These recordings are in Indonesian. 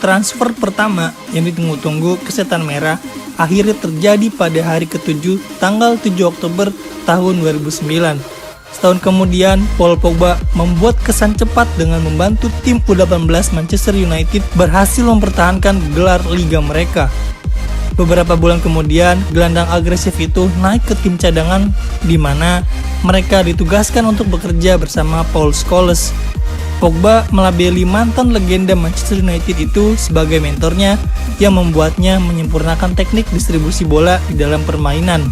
Transfer pertama yang ditunggu-tunggu ke Setan Merah akhirnya terjadi pada hari ke-7 tanggal 7 Oktober tahun 2009. Setahun kemudian, Paul Pogba membuat kesan cepat dengan membantu tim U18 Manchester United berhasil mempertahankan gelar liga mereka. Beberapa bulan kemudian, gelandang agresif itu naik ke tim cadangan di mana mereka ditugaskan untuk bekerja bersama Paul Scholes. Pogba melabeli mantan legenda Manchester United itu sebagai mentornya yang membuatnya menyempurnakan teknik distribusi bola di dalam permainan.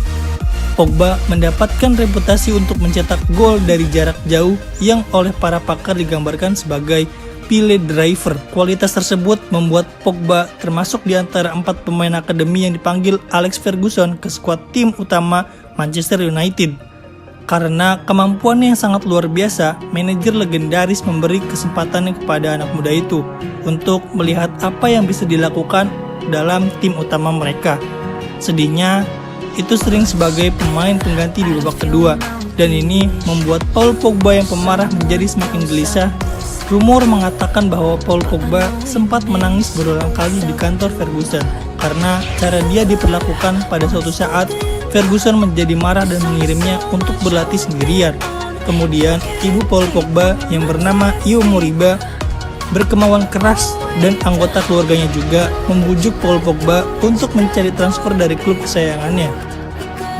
Pogba mendapatkan reputasi untuk mencetak gol dari jarak jauh yang oleh para pakar digambarkan sebagai pile driver. Kualitas tersebut membuat Pogba termasuk di antara 4 pemain akademi yang dipanggil Alex Ferguson ke skuad tim utama Manchester United. Karena kemampuannya yang sangat luar biasa, manajer legendaris memberi kesempatannya kepada anak muda itu untuk melihat apa yang bisa dilakukan dalam tim utama mereka. Sedihnya, itu sering sebagai pemain pengganti di babak kedua, dan ini membuat Paul Pogba yang pemarah menjadi semakin gelisah. Rumor mengatakan bahwa Paul Pogba sempat menangis berulang kali di kantor Ferguson karena cara dia diperlakukan. Pada suatu saat, Ferguson menjadi marah dan mengirimnya untuk berlatih sendirian. Kemudian, ibu Paul Pogba yang bernama Io Moriba berkemauan keras dan anggota keluarganya juga membujuk Paul Pogba untuk mencari transfer dari klub kesayangannya.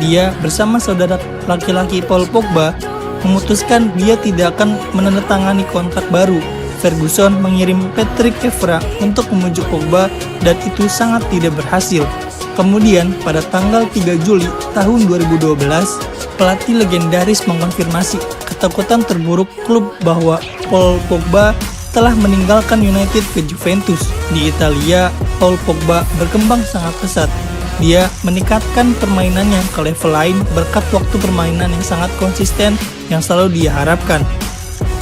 Dia bersama saudara laki-laki Paul Pogba memutuskan dia tidak akan menandatangani kontrak baru. Ferguson mengirim Patrick Evra untuk membujuk Pogba dan itu sangat tidak berhasil. Kemudian pada tanggal 3 Juli tahun 2012, pelatih legendaris mengonfirmasi ketakutan terburuk klub bahwa Paul Pogba telah meninggalkan United ke Juventus. Di Italia, Paul Pogba berkembang sangat pesat. Dia meningkatkan permainannya ke level lain berkat waktu permainan yang sangat konsisten yang selalu dia harapkan.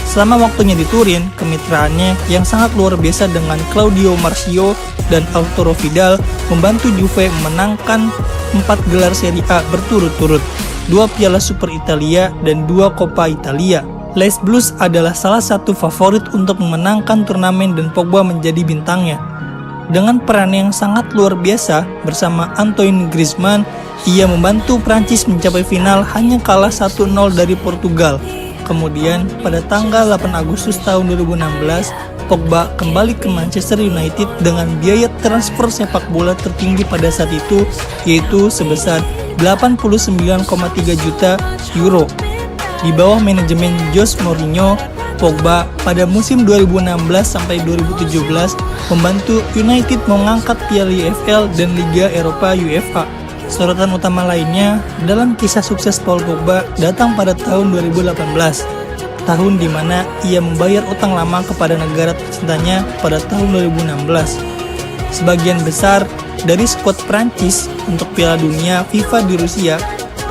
Selama waktunya di Turin, kemitraannya yang sangat luar biasa dengan Claudio Marcio dan Arturo Vidal membantu Juve memenangkan 4 gelar Serie A berturut-turut, 2 Piala Super Italia dan 2 Coppa Italia. Les Blues adalah salah satu favorit untuk memenangkan turnamen dan Pogba menjadi bintangnya. Dengan peran yang sangat luar biasa bersama Antoine Griezmann, ia membantu Prancis mencapai final hanya kalah 1-0 dari Portugal. Kemudian pada tanggal 8 Agustus tahun 2016, Pogba kembali ke Manchester United dengan biaya transfer sepak bola tertinggi pada saat itu, yaitu sebesar 89,3 juta euro. Di bawah manajemen Jose Mourinho, Pogba pada musim 2016 sampai 2017 membantu United mengangkat Piala EFL dan Liga Eropa UEFA. Sorotan utama lainnya dalam kisah sukses Paul Pogba datang pada tahun 2018, tahun di mana ia membayar utang lama kepada negara tercintanya pada tahun 2016. Sebagian besar dari skuad Prancis untuk Piala Dunia FIFA di Rusia,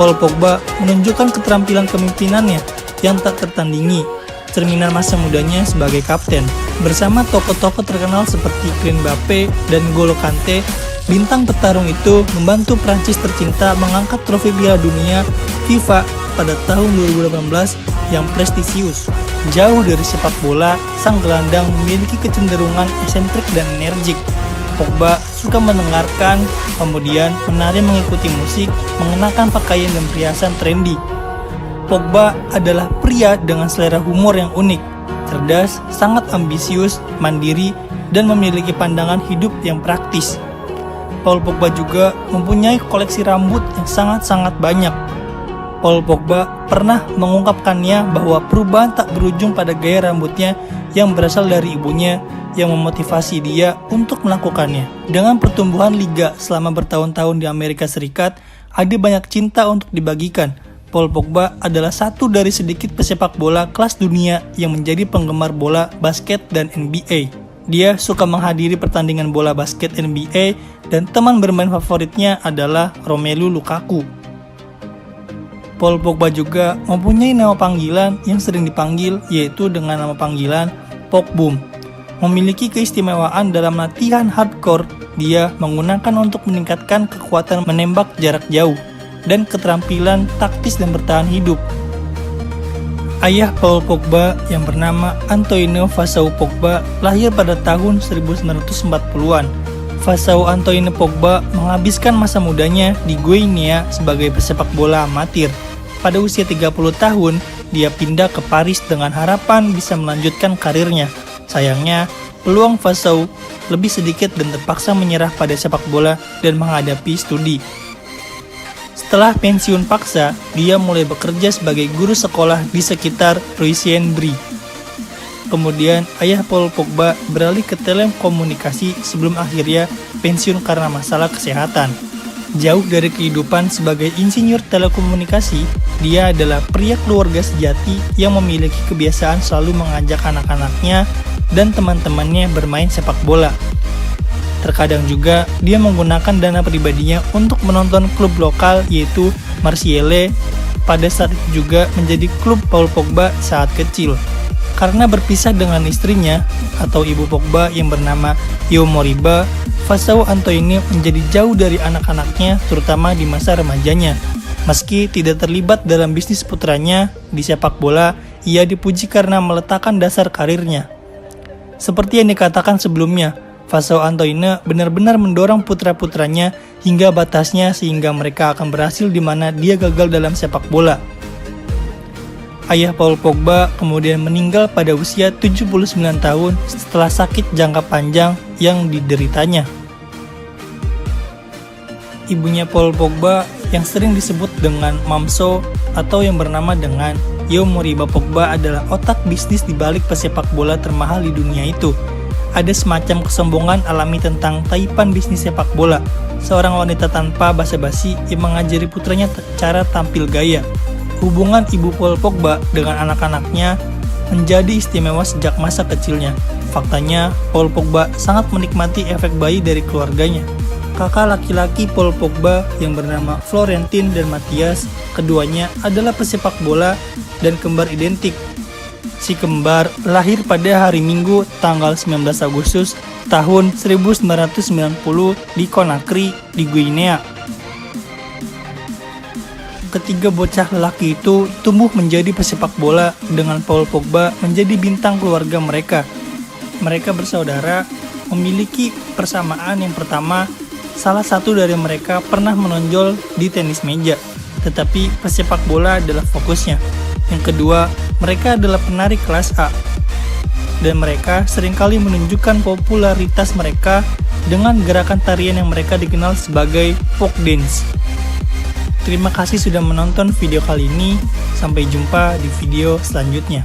Paul Pogba menunjukkan keterampilan kepemimpinannya yang tak tertandingi, cerminan masa mudanya sebagai kapten. Bersama tokoh-tokoh terkenal seperti Kylian Mbappe dan N'Golo Kante, bintang petarung itu membantu Prancis tercinta mengangkat trofi Piala Dunia FIFA pada tahun 2018 yang prestisius. Jauh dari sepak bola, sang gelandang memiliki kecenderungan eksentrik dan energik. Pogba suka mendengarkan, kemudian menari mengikuti musik, mengenakan pakaian dan perhiasan trendy. Pogba adalah pria dengan selera humor yang unik, cerdas, sangat ambisius, mandiri, dan memiliki pandangan hidup yang praktis. Paul Pogba juga mempunyai koleksi rambut yang sangat-sangat banyak. Paul Pogba pernah mengungkapkannya bahwa perubahan tak berujung pada gaya rambutnya yang berasal dari ibunya yang memotivasi dia untuk melakukannya. Dengan pertumbuhan liga selama bertahun-tahun di Amerika Serikat, ada banyak cinta untuk dibagikan. Paul Pogba adalah satu dari sedikit pesepak bola kelas dunia yang menjadi penggemar bola, basket, dan NBA. Dia suka menghadiri pertandingan bola basket NBA dan teman bermain favoritnya adalah Romelu Lukaku. Paul Pogba juga mempunyai nama panggilan yang sering dipanggil, yaitu dengan nama panggilan Pogboom. Memiliki keistimewaan dalam latihan hardcore, dia menggunakan untuk meningkatkan kekuatan menembak jarak jauh dan keterampilan taktis dan bertahan hidup. Ayah Paul Pogba yang bernama Antoine Vasau Pogba lahir pada tahun 1940-an. Vasau Antoine Pogba menghabiskan masa mudanya di Guinea sebagai pesepak bola amatir. Pada usia 30 tahun, dia pindah ke Paris dengan harapan bisa melanjutkan karirnya. Sayangnya, peluang Vasau lebih sedikit dan terpaksa menyerah pada sepak bola dan menghadapi studi. Setelah pensiun paksa, dia mulai bekerja sebagai guru sekolah di sekitar Ruissainbray. Kemudian, ayah Paul Pogba beralih ke telekomunikasi sebelum akhirnya pensiun karena masalah kesehatan. Jauh dari kehidupan sebagai insinyur telekomunikasi, dia adalah pria keluarga sejati yang memiliki kebiasaan selalu mengajak anak-anaknya dan teman-temannya bermain sepak bola. Terkadang juga dia menggunakan dana pribadinya untuk menonton klub lokal yaitu Marseille, pada saat itu juga menjadi klub Paul Pogba saat kecil. Karena berpisah dengan istrinya atau ibu Pogba yang bernama Yo Moriba, Vasau Antoine menjadi jauh dari anak-anaknya terutama di masa remajanya. Meski tidak terlibat dalam bisnis putranya di sepak bola, ia dipuji karena meletakkan dasar karirnya. Seperti yang dikatakan sebelumnya, Vasau Antoine benar-benar mendorong putra-putranya hingga batasnya sehingga mereka akan berhasil di mana dia gagal dalam sepak bola. Ayah Paul Pogba kemudian meninggal pada usia 79 tahun setelah sakit jangka panjang yang dideritanya. Ibunya Paul Pogba yang sering disebut dengan Mamso atau yang bernama dengan Yo Moriba Pogba adalah otak bisnis di balik pesepak bola termahal di dunia itu. Ada semacam kesombongan alami tentang taipan bisnis sepak bola. Seorang wanita tanpa basa-basi yang mengajari putranya cara tampil gaya. Hubungan ibu Paul Pogba dengan anak-anaknya menjadi istimewa sejak masa kecilnya. Faktanya, Paul Pogba sangat menikmati efek bayi dari keluarganya. Kakak laki-laki Paul Pogba yang bernama Florentin dan Matthias, keduanya adalah pesepak bola dan kembar identik. Si kembar lahir pada hari Minggu tanggal 19 Agustus tahun 1990 di Conakry di Guinea. Ketiga bocah lelaki itu tumbuh menjadi pesepak bola dengan Paul Pogba menjadi bintang keluarga mereka. Mereka bersaudara, memiliki persamaan yang pertama, salah satu dari mereka pernah menonjol di tenis meja, tetapi pesepak bola adalah fokusnya. Yang kedua, mereka adalah penari kelas A, dan mereka seringkali menunjukkan popularitas mereka dengan gerakan tarian yang mereka dikenal sebagai folk dance. Terima kasih sudah menonton video kali ini, sampai jumpa di video selanjutnya.